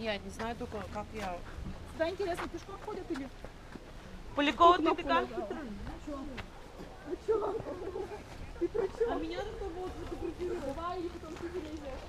Я не знаю только, как я... Сюда интересно, пешком ходят или... Полякова ти така? А чё? Ты про чё? А меня только вот фотографируют. Давай, или потом ты залезешь.